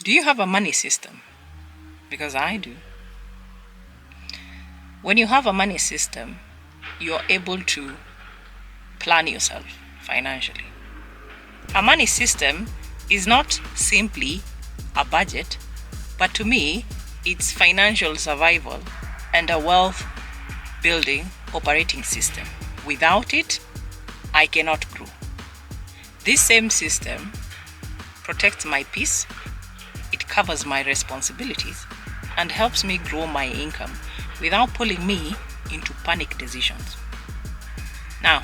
Do you have a money system? Because I do. When you have a money system, you're able to plan yourself financially. A money system is not simply a budget, but to me, it's financial survival and a wealth building operating system. Without it, I cannot grow. This same system protects my peace, it covers my responsibilities, and helps me grow my income without pulling me into panic decisions. Now,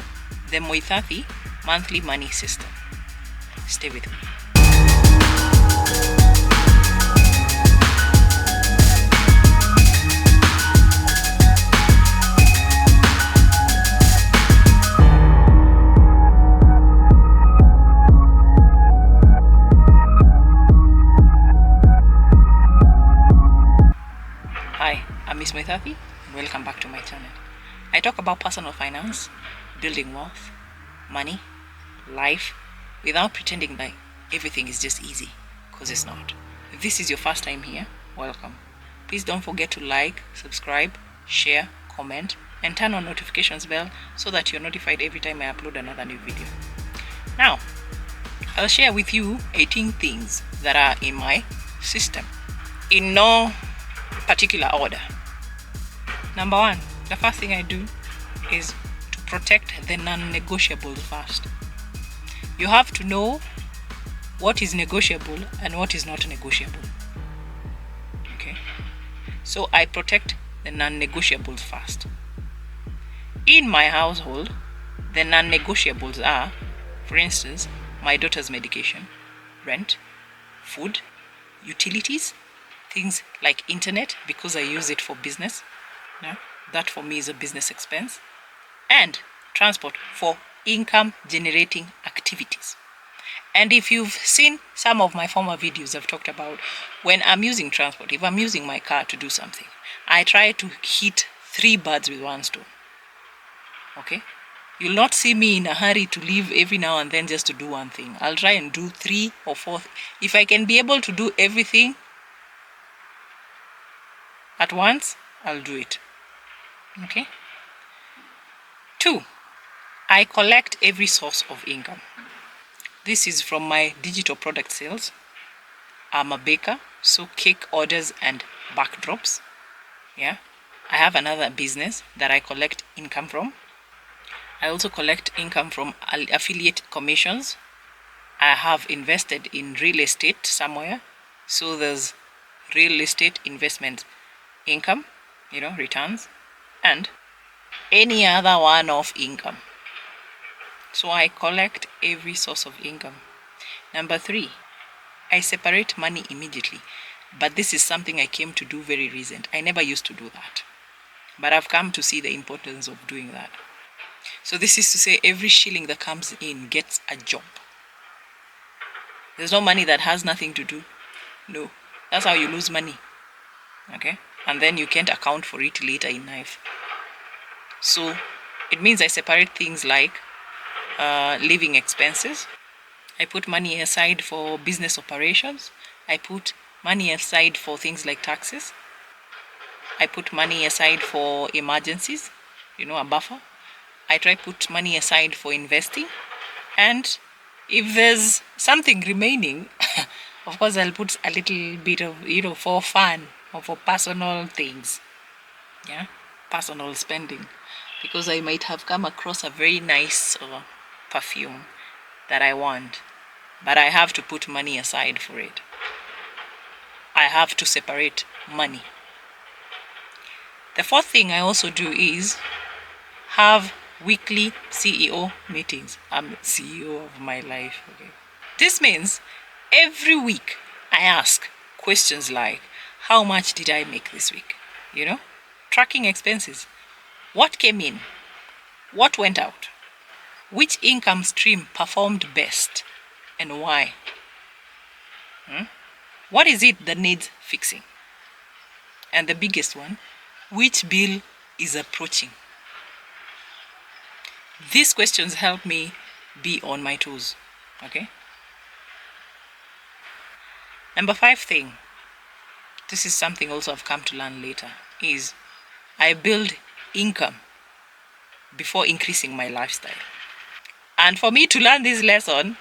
the Moithathi monthly money system. Stay with me. Hi, I'm Miss Moithathi. Welcome back to my channel. I talk about personal finance, building wealth, money, life, without pretending like everything is just easy, because it's not. If this is your first time here, welcome. Please don't forget to like, subscribe, share, comment, and turn on notifications bell so that you're notified every time I upload another new video. Now, I'll share with you 18 things that are in my system, in no particular order. Number one, the first thing I do is to protect the non-negotiables first. You have to know what is negotiable and what is not negotiable. Okay, so I protect the non-negotiables first. In my household, the non-negotiables are, for instance, my daughter's medication, rent, food, utilities, things like internet, because I use it for business. Yeah, that for me is a business expense. And transport for income generating activities. And if you've seen some of my former videos, I've talked about when I'm using transport, if I'm using my car to do something, I try to hit 3 birds with 1 stone. Okay? You'll not see me in a hurry to leave every now and then just to do one thing. I'll try and do 3 or 4. If I can be able to do everything at once, I'll do it. Okay? 2, I collect every source of income. This is from my digital product sales. I'm a baker, so cake orders and backdrops. Yeah. I have another business that I collect income from. I also collect income from affiliate commissions. I have invested in real estate somewhere, so there's real estate investment income, returns, and any other one-off income. So I collect every source of income. Number 3, I separate money immediately. But this is something I came to do very recent. I never used to do that. But I've come to see the importance of doing that. So this is to say every shilling that comes in gets a job. There's no money that has nothing to do. No. That's how you lose money. Okay? And then you can't account for it later in life. So it means I separate things like living expenses. I put money aside for business operations. I put money aside for things like taxes. I put money aside for emergencies, a buffer. I try to put money aside for investing. And if there's something remaining, of course I'll put a little bit of, for fun or for personal things. Yeah, personal spending. Because I might have come across a very nice perfume that I want, but I have to put money aside for it. I have to separate money. The 4th thing I also do is have weekly CEO meetings. I'm the CEO of my life. Okay. This means every week I ask questions like, how much did I make this week? Tracking expenses. What came in? What went out? Which income stream performed best and why? What is it that needs fixing? And the biggest one, which bill is approaching? These questions help me be on my toes. Okay? Number 5 thing, this is something also I've come to learn later, is I build income before increasing my lifestyle. And for me to learn this lesson,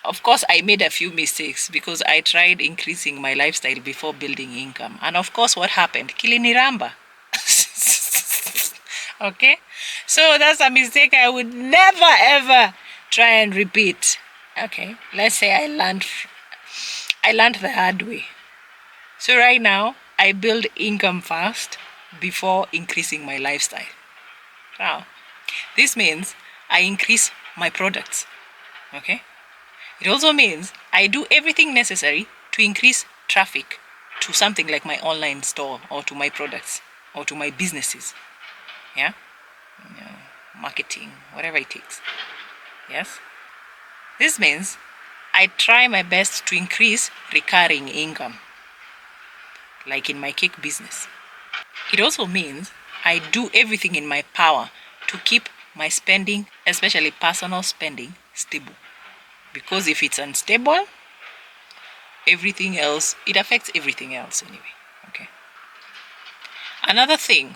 of course, I made a few mistakes because I tried increasing my lifestyle before building income. And of course, what happened? Kiliniramba. Okay? So that's a mistake I would never ever try and repeat. Okay, let's say I learned the hard way. So right now, I build income first before increasing my lifestyle. Now, this means I increase my products. Okay? It also means I do everything necessary to increase traffic to something like my online store or to my products or to my businesses. Yeah? Marketing, whatever it takes. Yes? This means I try my best to increase recurring income, like in my cake business. It also means I do everything in my power to keep my spending, especially personal spending, stable. Because if it's unstable, everything else, it affects everything else anyway. Okay. Another thing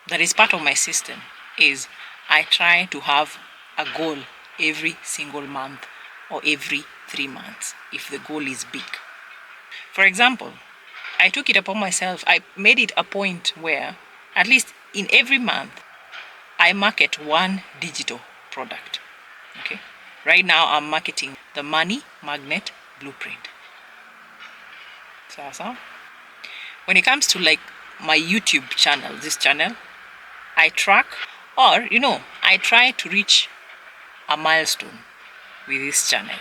that is part of my system is I try to have a goal every single month or every 3 months if the goal is big. For example, I took it upon myself, I made it a point where at least in every month I market one digital product. Okay. Right now I'm marketing the Money Magnet Blueprint. So when it comes to like my YouTube channel, this channel, I track or I try to reach a milestone with this channel.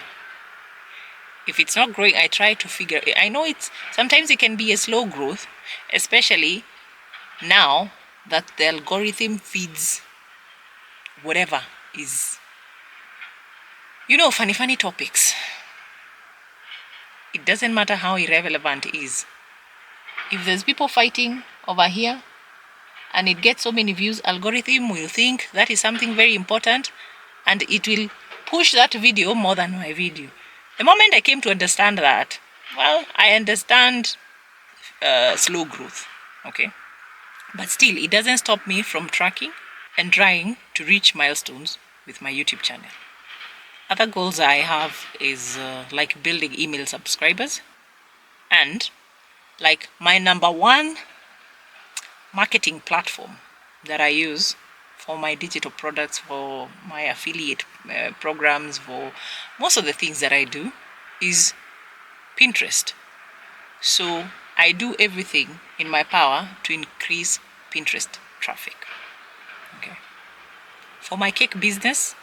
If it's not growing, I try to figure it. I know sometimes it can be a slow growth, especially now that the algorithm feeds whatever is funny topics. It doesn't matter how irrelevant it is. If there's people fighting over here and it gets so many views, algorithm will think that is something very important and it will push that video more than my video. The moment I came to understand that, well, I understand slow growth, okay? But still, it doesn't stop me from tracking and trying to reach milestones with my YouTube channel. Other goals I have is like building email subscribers and like my number one marketing platform that I use for my digital products, for my affiliate programs, for most of the things that I do is Pinterest. So I do everything in my power to increase Pinterest traffic. Okay. For my cake business,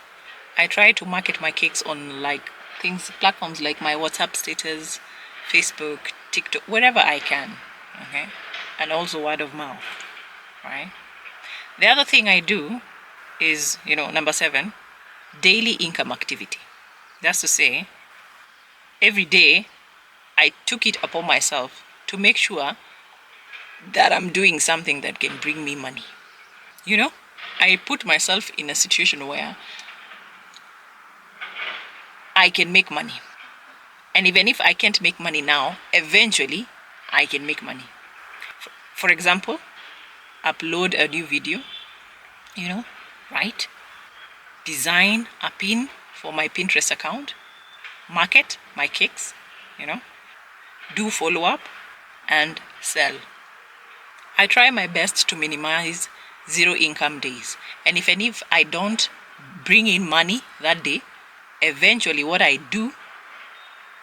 I try to market my cakes on like platforms like my WhatsApp status, Facebook, TikTok, wherever I can. Okay. And also word of mouth. Right. The other thing I do is, number 7, daily income activity. That's to say, every day I took it upon myself to make sure that I'm doing something that can bring me money. I put myself in a situation where I can make money. And even if I can't make money now, eventually I can make money. For example, upload a new video, right? Design a pin for my Pinterest account, market my cakes, do follow-up and sell. I try my best to minimize zero income days. And even if I don't bring in money that day, eventually what I do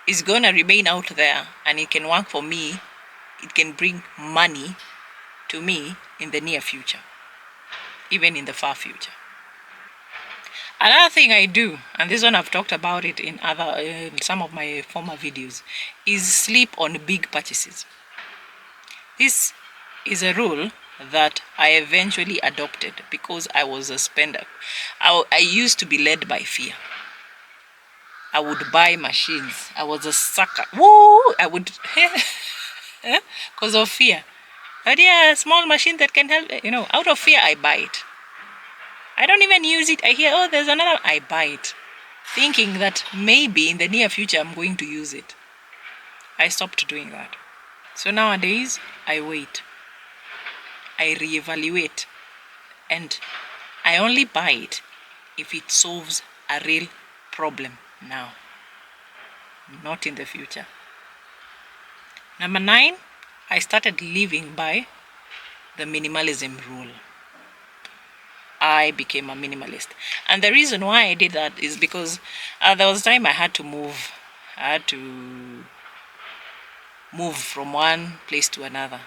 is going to remain out there and it can work for me. It can bring money to me in the near future, even in the far future. Another thing I do, and this one I've talked about it in some of my former videos, is sleep on big purchases. This is a rule that I eventually adopted because I was a spender. I used to be led by fear. I would buy machines. I was a sucker. Woo! I would, because of fear. But yeah, a small machine that can help, out of fear, I buy it. I don't even use it. I hear, oh, there's another, I buy it. Thinking that maybe in the near future, I'm going to use it. I stopped doing that. So nowadays, I wait. I reevaluate. And I only buy it if it solves a real problem now, not in the future. Number 9, I started living by the minimalism rule. I became a minimalist. And the reason why I did that is because there was time I had to move. I had to move from one place to another.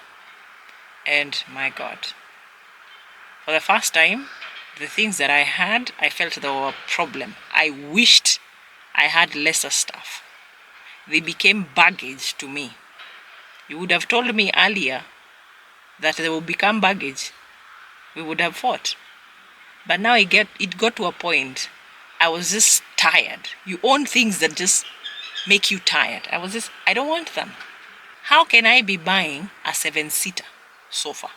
And my God, for the first time, the things that I had, I felt they were a problem. I wished I had lesser stuff. They became baggage to me. You would have told me earlier that they will become baggage. We would have fought. But now it got to a point, I was just tired. You own things that just make you tired. I don't want them. How can I be buying a 7-seater sofa?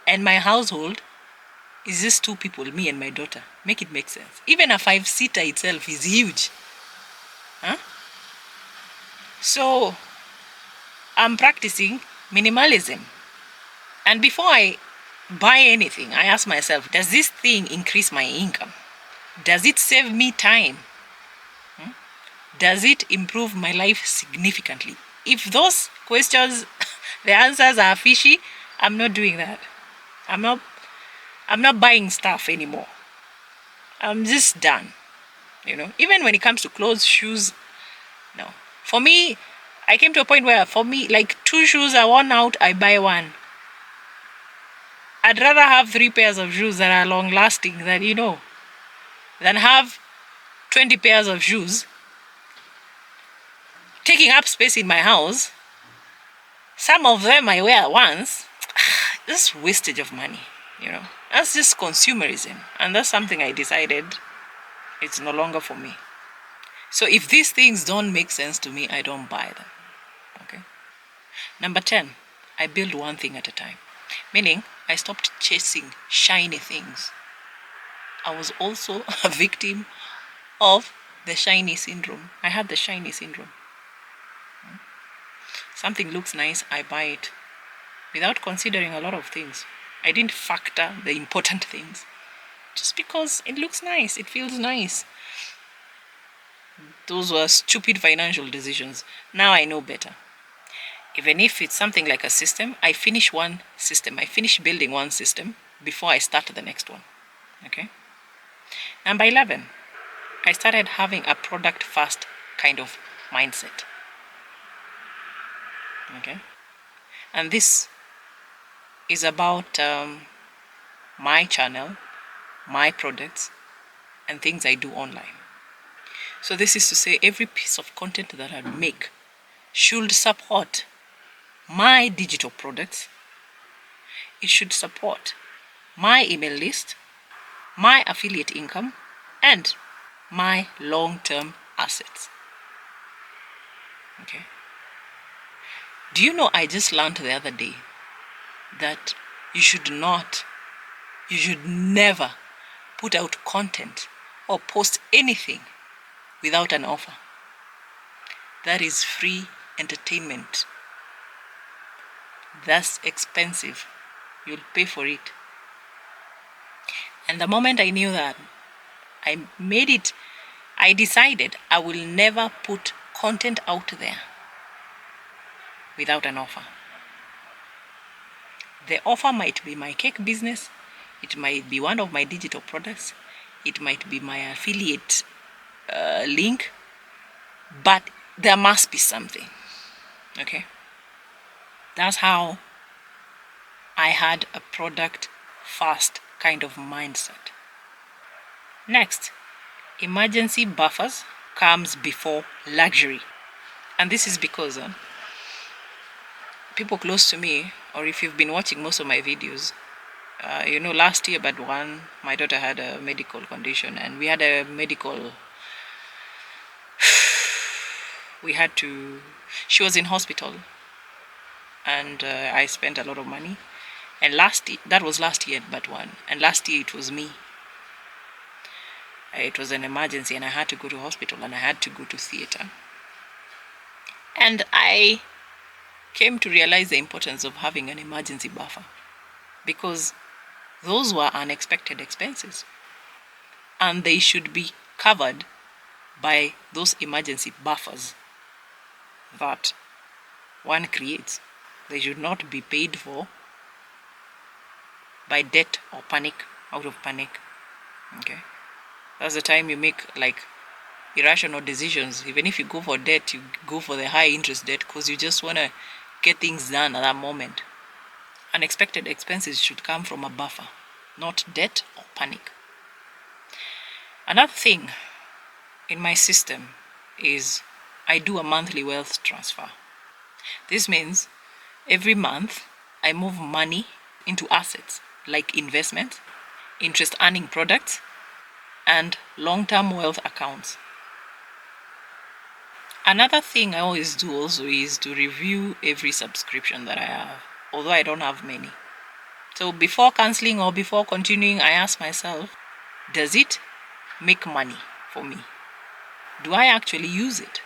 And my household is just 2 people, me and my daughter. Make it make sense. Even a 5-seater itself is huge. Huh? So, I'm practicing minimalism. And before I buy anything, I ask myself, does this thing increase my income? Does it save me time? Does it improve my life significantly? If those questions, the answers are fishy, I'm not doing that. I'm not buying stuff anymore. I'm just done. Even when it comes to clothes, shoes, no. For me, I came to a point where for me, like 2 shoes are worn out, I buy 1. I'd rather have 3 pairs of shoes that are long lasting than have 20 pairs of shoes taking up space in my house. Some of them I wear once. This wastage of money, That's just consumerism. And that's something I decided it's no longer for me. So if these things don't make sense to me, I don't buy them. Okay. Number 10, I build one thing at a time. Meaning, I stopped chasing shiny things. I was also a victim of the shiny syndrome. I had the shiny syndrome. Something looks nice, I buy it without considering a lot of things. I didn't factor the important things. Just because it looks nice, it feels nice. Those were stupid financial decisions. Now I know better. Even if it's something like a system, I finish building one system before I start the next one. Okay? Number 11, I started having a product first kind of mindset. Okay? And this is about my channel, my products, and things I do online. So this is to say every piece of content that I make should support my digital products. It should support my email list, my affiliate income, and my long-term assets. Okay. Do you know I just learned the other day that you should never put out content or post anything without an offer. That is free entertainment. That's expensive. You'll pay for it. And the moment I knew that, I decided I will never put content out there without an offer. The offer might be my cake business, it might be one of my digital products, it might be my affiliate link, but there must be something. Okay? That's how I had a product first kind of mindset. Next, emergency buffers comes before luxury. And this is because people close to me, or if you've been watching most of my videos, last year but one, my daughter had a medical condition, and we had a medical, she was in hospital, and I spent a lot of money. And that was last year but one, and last year it was me. It was an emergency, and I had to go to hospital, and I had to go to theater. And I came to realize the importance of having an emergency buffer, because those were unexpected expenses and they should be covered by those emergency buffers that one creates. They should not be paid for by debt or panic, out of panic. Okay, that's the time you make like irrational decisions. Even if you go for debt, you go for the high interest debt because you just want to get things done at that moment. Unexpected expenses should come from a buffer, not debt or panic. Another thing in my system is I do a monthly wealth transfer. This means every month I move money into assets like investments, interest earning products, and long-term wealth accounts. Another thing I always do also is to review every subscription that I have, although I don't have many. So before canceling or before continuing, I ask myself, does it make money for me? Do I actually use it?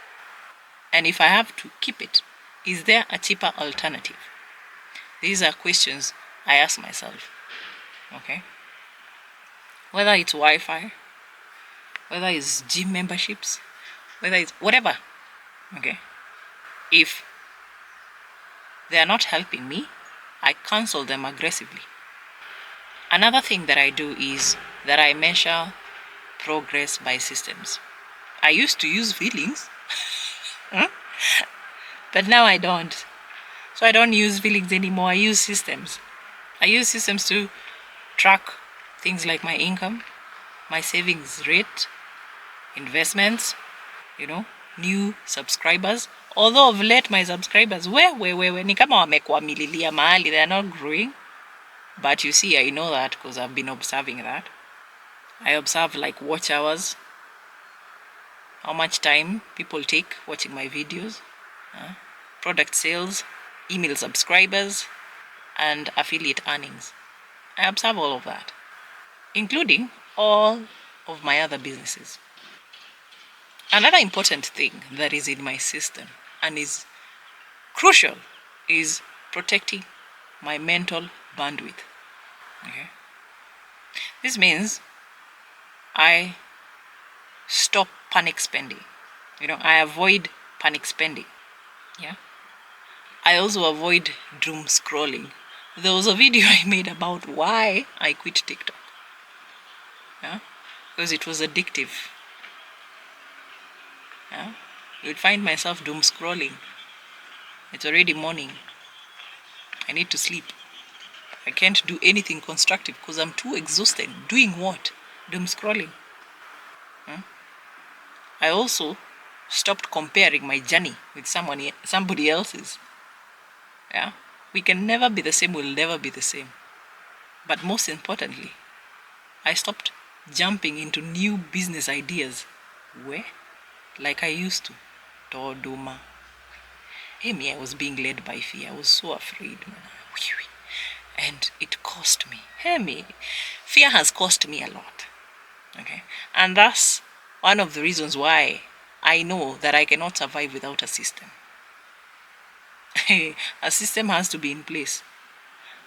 And if I have to keep it, is there a cheaper alternative? These are questions I ask myself. Okay? Whether it's Wi-Fi, whether it's gym memberships, whether it's whatever. Okay? If they are not helping me, I cancel them aggressively. Another thing that I do is that I measure progress by systems. I used to use feelings, but now I don't. So I don't use feelings anymore. I use systems. I use systems to track things like my income, my savings rate, investments, new subscribers. Although of late my subscribers ni kama wamekwamililia mahali, they are not growing. But you see, I know that because I've been observing that. I observe like watch hours, how much time people take watching my videos, product sales, email subscribers, and affiliate earnings. I observe all of that, including all of my other businesses. Another important thing that is in my system and is crucial is protecting my mental bandwidth. Okay? This means I stop panic spending. I avoid panic spending. Yeah. I also avoid doom scrolling. There was a video I made about why I quit TikTok. Yeah? Because it was addictive. Yeah? You'd find myself doom scrolling. It's already morning. I need to sleep. I can't do anything constructive because I'm too exhausted. Doing what? Doom scrolling. I also stopped comparing my journey with somebody else's. Yeah? We can never be the same, we'll never be the same. But most importantly, I stopped jumping into new business ideas. Like I used to. Toduma. Me, I was being led by fear. I was so afraid, man. And it cost me. Fear has cost me a lot. Okay? And that's one of the reasons why I know that I cannot survive without a system. A system has to be in place.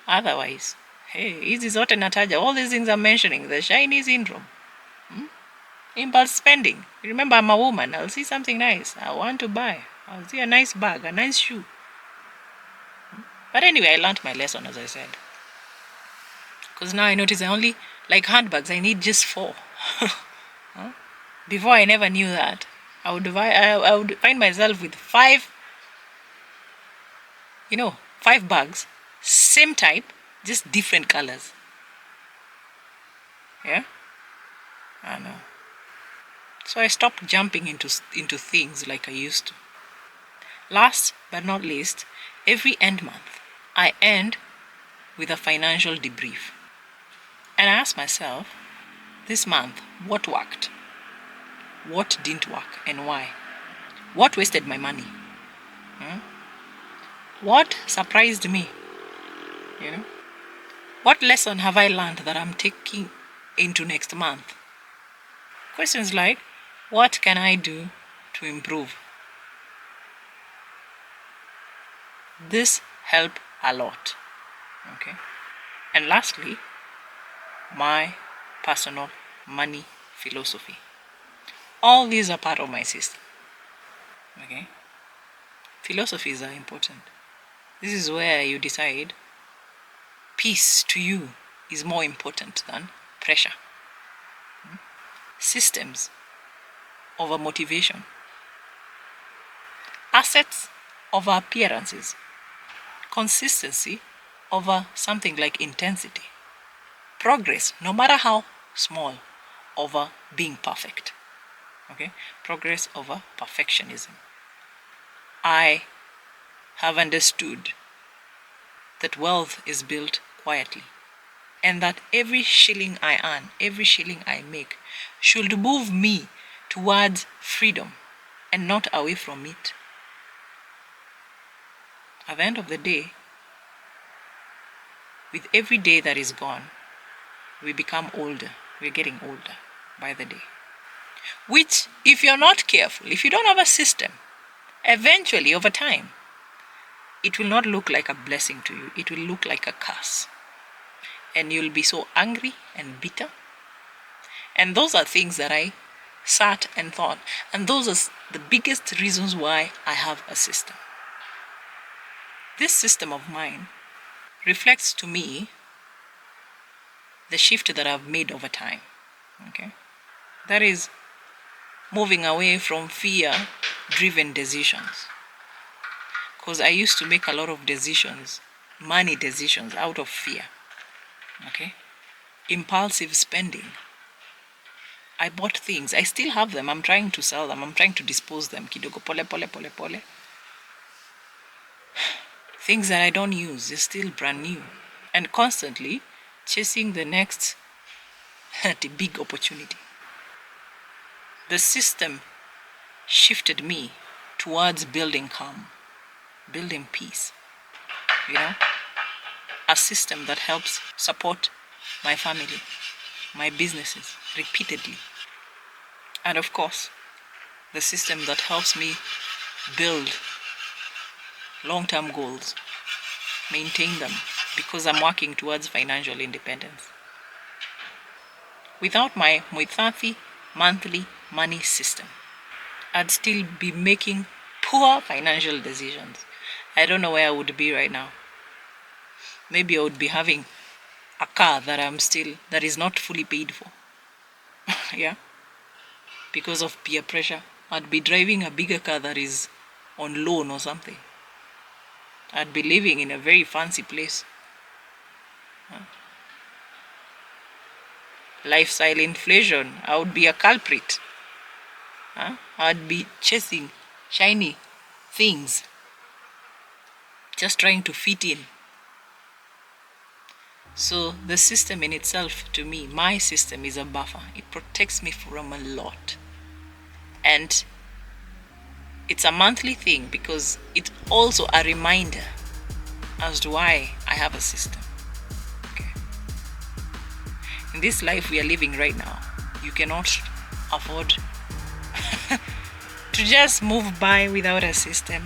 Otherwise, hizi zote nataja, all these things I'm mentioning, the shiny syndrome, impulse spending. Remember, I'm a woman. I'll see something nice, I want to buy. I'll see a nice bag, a nice shoe. But anyway, I learned my lesson, as I said. Because now I notice I only, like handbags, I need just 4. Before I never knew that. I would find myself with 5, 5 bags, same type, just different colors. Yeah? I know. So I stopped jumping into things like I used to. Last but not least, every end month, I end with a financial debrief. And I ask myself, this month, what worked? What didn't work and why? What wasted my money? What surprised me? What lesson have I learned that I'm taking into next month? Questions like, what can I do to improve? This help a lot. Okay. And lastly, my personal money philosophy. All these are part of my system. Okay. Philosophies are important. This is where you decide peace to you is more important than pressure. Systems over motivation. Assets over appearances. Consistency over something like intensity. Progress, no matter how small, over being perfect. Okay? Progress over perfectionism. I have understood that wealth is built quietly, and that every shilling I earn, every shilling I make, should move me towards freedom and not away from it. At the end of the day, with every day that is gone, we become older. We're getting older by the day. Which, if you're not careful, if you don't have a system, eventually, over time, it will not look like a blessing to you. It will look like a curse. And you'll be so angry and bitter. And those are things that I sat and thought. And those are the biggest reasons why I have a system. This system of mine reflects to me the shift that I've made over time. Okay? That is moving away from fear-driven decisions. Because I used to make a lot of decisions, money decisions, out of fear. Okay? Impulsive spending. I bought things. I still have them. I'm trying to sell them. I'm trying to dispose them. Kidogo pole. Things that I don't use. They're still brand new. And constantly chasing the next big opportunity. The system shifted me towards building calm, building peace. You know? A system that helps support my family, my businesses repeatedly. And of course, the system that helps me build long-term goals, maintain them, because I'm working towards financial independence. Without my Muithathi monthly money system, I'd still be making poor financial decisions. I don't know where I would be right now. Maybe I would be having a car that is not fully paid for. Yeah? Because of peer pressure. I'd be driving a bigger car that is on loan or something. I'd be living in a very fancy place. Lifestyle inflation, I would be a culprit. I'd be chasing shiny things, just trying to fit in. So the system in itself, to me, my system is a buffer. It protects me from a lot. And it's a monthly thing because it's also a reminder as to why I have a system. Okay. In this life we are living right now, you cannot afford to just move by without a system.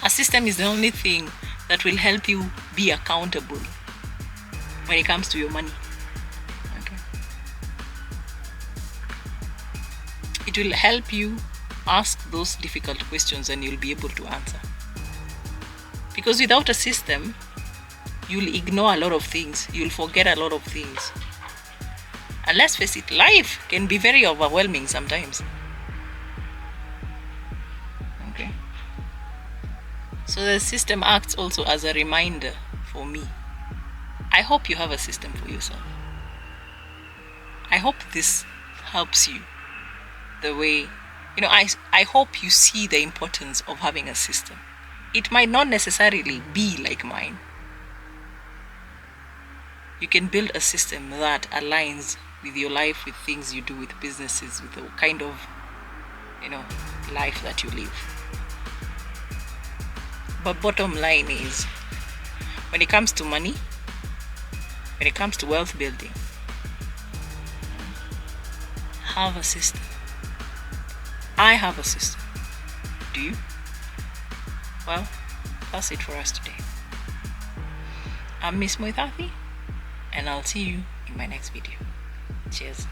A system is the only thing that will help you be accountable when it comes to your money. Okay. It will help you ask those difficult questions and you'll be able to answer. Because without a system, you'll ignore a lot of things. You'll forget a lot of things. And let's face it, life can be very overwhelming sometimes. Okay. So the system acts also as a reminder for me. I hope you have a system for yourself. I hope this helps you the way, I hope you see the importance of having a system. It might not necessarily be like mine. You can build a system that aligns with your life, with things you do, with businesses, with the kind of, life that you live. But bottom line is, when it comes to money, when it comes to wealth building, have a system. I have a system. Do you? Well, that's it for us today. I'm Miss Moithathi, and I'll see you in my next video. Cheers.